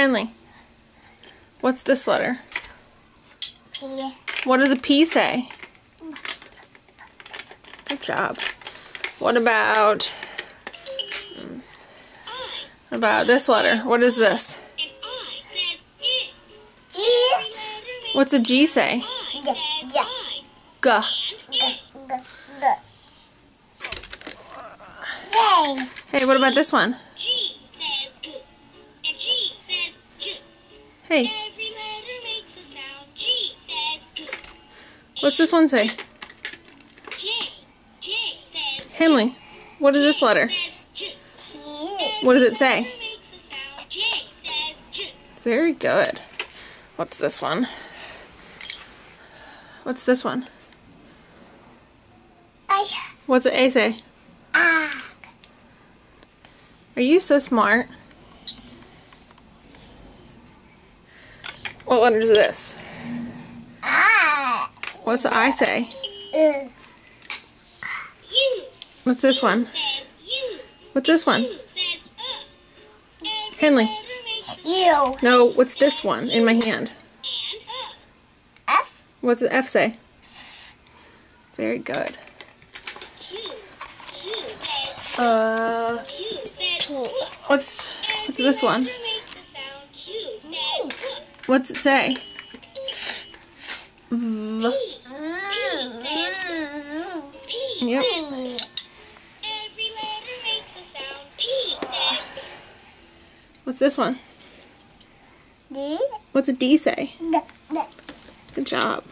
Henley, what's this letter? P. What does a P say? Good job. What about this letter? What is this? G. What's a G say? G. G. G. G. G. J. Hey, what about this one? Hey, what's this one say? Henley, what is this letter? T. What does it say? Very good. What's this one? What's this one? I. What's the A say? Ah. Are you so smart? What letter is this? Ah. What's the I say? What's this one? What's this one? Henley. U. No, what's this one in my hand? F. What's the F say? Very good. P. What's this one? What's it say? V. Yep. What's this one? D. What's a D say? D. D. Good job.